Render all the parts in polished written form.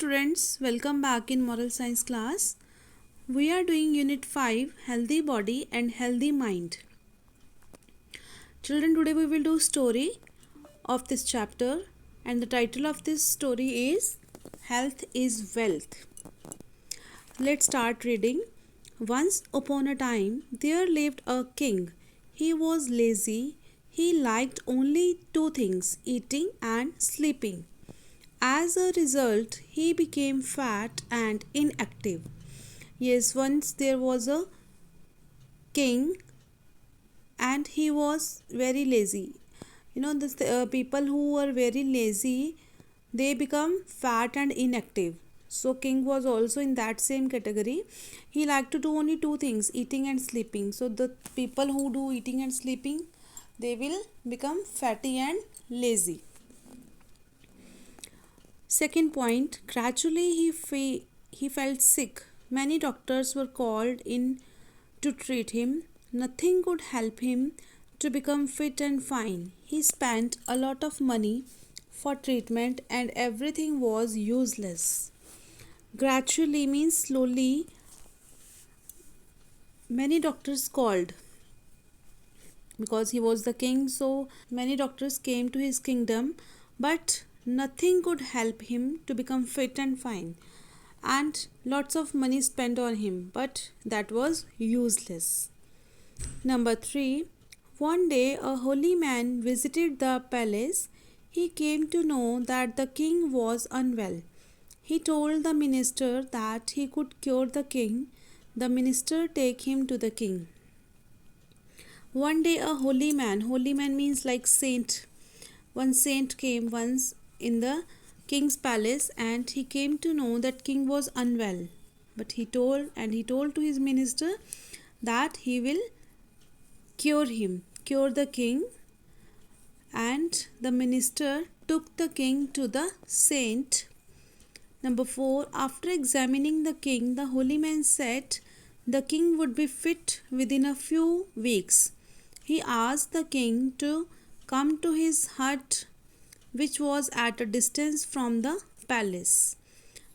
students, welcome back in Moral Science class. We are doing Unit 5 Healthy Body and Healthy Mind. Children, today we will do story of this chapter and the title of this story is Health is Wealth. Let's start reading. Once upon a time there lived a king. He was lazy. He liked only two things, eating and sleeping. As a result, he became fat and inactive. Yes, once there was a king and he was very lazy. The people who were very lazy, they become fat and inactive. So king was also in that same category. He liked to do only two things, eating and sleeping. So the people who do eating and sleeping, they will become fatty and lazy. Second point, gradually he felt sick. Many doctors were called in to treat him. Nothing could help him to become fit and fine. He spent a lot of money for treatment and everything was useless. Gradually means slowly. Many doctors called because he was the king, so many doctors came to his kingdom, but nothing could help him to become fit and fine, and lots of money spent on him, but that was useless. Number 3, one day a holy man visited the palace. He came to know that the king was unwell. He told the minister that he could cure the king. The minister take him to the king. One day a holy man means like saint. One saint came once in the king's palace and he came to know that king was unwell. But he told to his minister that he will cure the king, and the minister took the king to the saint. Number 4, after examining the king, the holy man said the king would be fit within a few weeks. He asked the king to come to his hut, which was at a distance from the palace.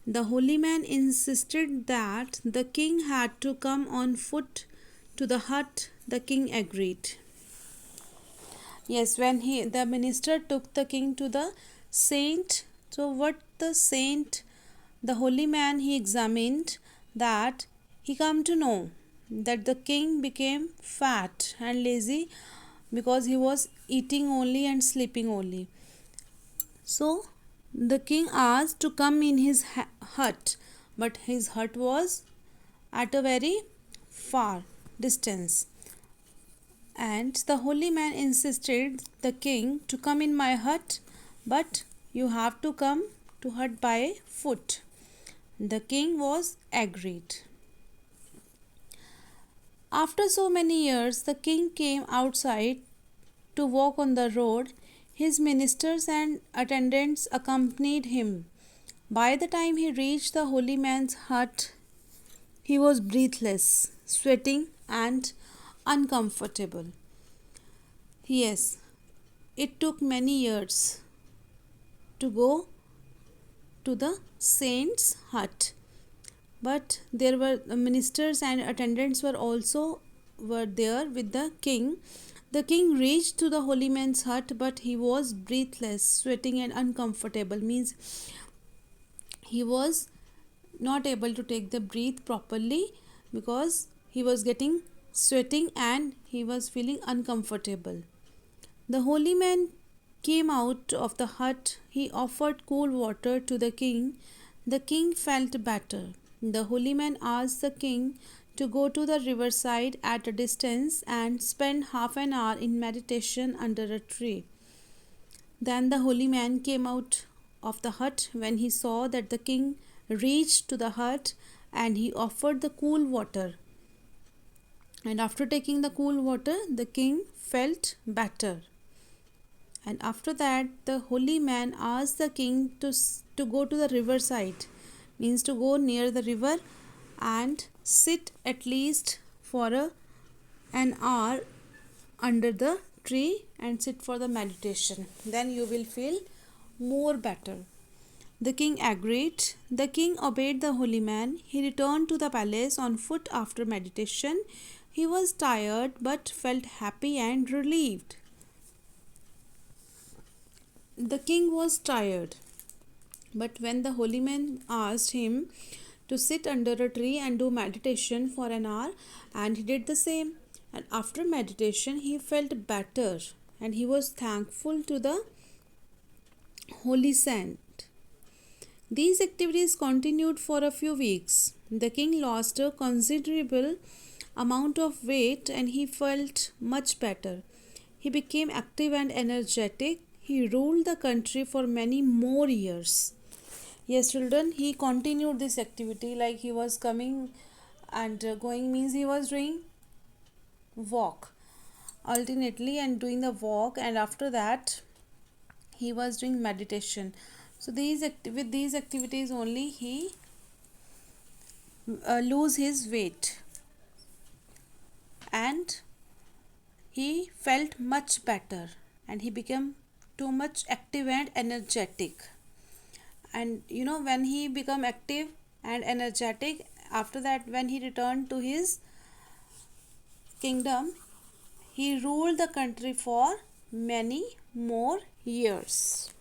The holy man insisted that the king had to come on foot to the hut. The king agreed. Yes, when the minister took the king to the saint, so what the holy man, he examined that he come to know that the king became fat and lazy because he was eating only and sleeping only. So the king asked to come in his hut, but his hut was at a very far distance. And the holy man insisted the king to come in my hut, but you have to come to hut by foot. The king was agreed. After so many years, the king came outside to walk on the road. His ministers and attendants accompanied him. By the time he reached the holy man's hut, he was breathless, sweating and uncomfortable. Yes, it took many years to go to the saint's hut, but there were ministers and attendants were there with the king. The king reached to the holy man's hut, but he was breathless, sweating and uncomfortable, means he was not able to take the breath properly because he was getting sweating and he was feeling uncomfortable. The holy man came out of the hut. He offered cool water to the king. The king felt better. The holy man asked the king to go to the riverside at a distance and spend half an hour in meditation under a tree. Then the holy man came out of the hut when he saw that the king reached to the hut, and he offered the cool water. And after taking the cool water, the king felt better. And after that, the holy man asked the king to go to the riverside, means to go near the river and sit at least for an hour under the tree and sit for the meditation. Then you will feel more better. The king agreed. The king obeyed the holy man. He returned to the palace on foot after meditation. He was tired but felt happy and relieved. The king was tired, but when the holy man asked him to sit under a tree and do meditation for an hour, and he did the same. And after meditation, he felt better and he was thankful to the holy saint. These activities continued for a few weeks. The king lost a considerable amount of weight and he felt much better. He became active and energetic. He ruled the country for many more years. Yes, children, he continued this activity like he was coming and going means he was doing walk alternately and doing the walk, and after that he was doing meditation. So with these activities only he lose his weight and he felt much better and he became too much active and energetic. And when he become active and energetic, after that when he returned to his kingdom, he ruled the country for many more years.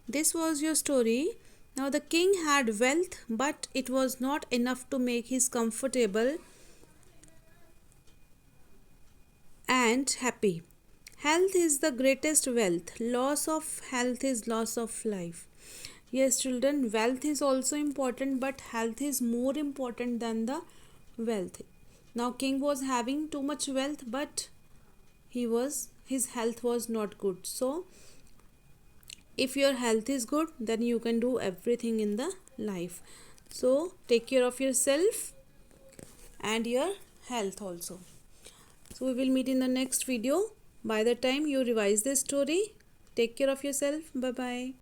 This was your story. Now the king had wealth, but it was not enough to make him comfortable and happy. Health is the greatest wealth. Loss of health is loss of life. Yes, children, wealth is also important, but health is more important than the wealth. Now, king was having too much wealth, but his health was not good. So, if your health is good, then you can do everything in the life. So, take care of yourself and your health also. So, we will meet in the next video. By the time you revise this story, take care of yourself. Bye bye.